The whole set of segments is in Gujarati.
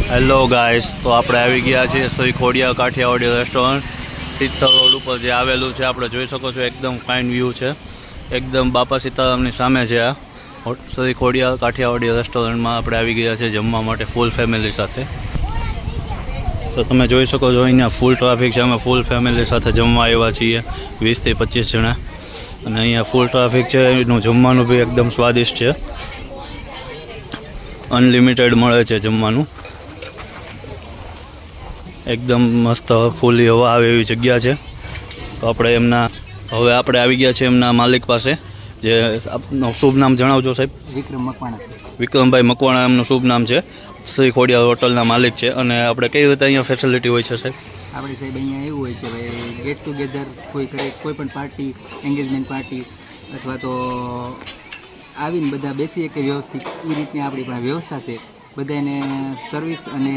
હેલો ગાઈસ, તો આપણે આવી ગયા છીએ શ્રી ખોડિયા કાઠિયાવાડી રેસ્ટોરન્ટ સીતસર રોડ ઉપર જે આવેલું છે. આપણે જોઈ શકો છો એકદમ ફાઇન વ્યૂ છે, એકદમ બાપા સીતારામની સામે છે. આ શ્રી ખોડિયા કાઠિયાવાડી રેસ્ટોરન્ટમાં આપણે આવી ગયા છે જમવા માટે ફૂલ ફેમિલી સાથે. તો તમે જોઈ શકો છો અહીંયા ફૂલ ટ્રાફિક છે. અમે ફૂલ ફેમિલી સાથે જમવા આવ્યા છીએ, 20 થી 25 જણા. અને અહીંયા ફૂલ ટ્રાફિક છે. એનું જમવાનું બી એકદમ સ્વાદિષ્ટ છે, અનલિમિટેડ મળે છે જમવાનું. એકદમ મસ્ત ફૂલી હવા આવે એવી જગ્યા છે. તો આપણે આવી ગયા છે એમના માલિક પાસે. જે આપનું શુભ નામ જણાવજો સાહેબ. વિક્રમભાઈ મકવાણા એમનું શુભ નામ છે. શ્રી ખોડિયા હોટલના માલિક છે. અને આપણે કઈ રીતે અહીંયા ફેસિલિટી હોય છે સાહેબ? આપણે સાહેબ અહીંયા એવું હોય કે ભાઈ ગેટ ટુગેધર કોઈ પણ પાર્ટી, એન્ગેજમેન્ટ પાર્ટી અથવા તો આવીને બધા બેસીએ કે વ્યવસ્થિત એ રીતની આપણી પાસે વ્યવસ્થા છે. બધાને સર્વિસ અને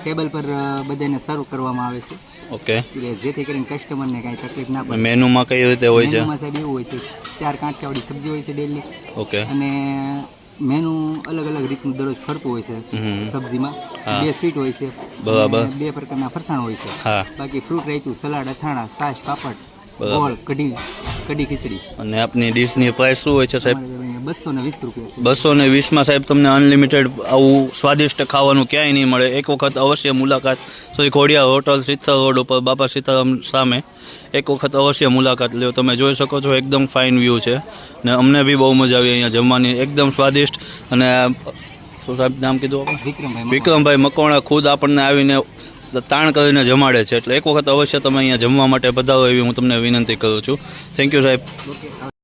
ટેબલ પર બધાને સર્વ કરવામાં આવે છે. ઓકે, જેથી કરીને કસ્ટમરને કાંઈ તકલીફ ના પડે. મેનુમાં કઈ રીતે હોય છે? મેનુમાં સાહેબ એવું હોય છે 4 કાંઠિયાવાડી સબ્જી હોય છે ડેલી. ઓકે. અને મેનુ અલગ અલગ રીતનું દરરોજ ફરતું હોય છે. સબ્જીમાં 2 સ્વીટ હોય છે, બરાબર, 2 પ્રકારના ફરસાણ હોય છે. બાકી ફ્રૂટ રાયતું, સલાડ, અથાણા, છાશ, પાપડ, ગોળ, કઢી ખીચડી. અને આપની ડીશની પ્રાઇસ શું હોય છે સાહેબ? 220 રૂપિયા. 220માં સાહેબ તમને અનલિમિટેડ આવું સ્વાદિષ્ટ ખાવાનું ક્યાંય નહીં મળે. એક વખત અવશ્ય મુલાકાત શ્રી ખોડિયા હોટલ સીતસર રોડ ઉપર બાપા સીતારામ સામે એક વખત અવશ્ય મુલાકાત લ્યો. તમે જોઈ શકો છો એકદમ ફાઇન વ્યૂ છે. ને અમને બી બહુ મજા આવી અહીંયા જમવાની, એકદમ સ્વાદિષ્ટ. અને શું સાહેબ નામ કીધું આપણે? વિક્રમભાઈ મકવાણા ખુદ આપણને આવીને તાણ કરીને જમાડે છે. એટલે એક વખત અવશ્ય તમે અહીંયા જમવા માટે પધારો એવી હું તમને વિનંતી કરું છું. થેન્ક યુ સાહેબ.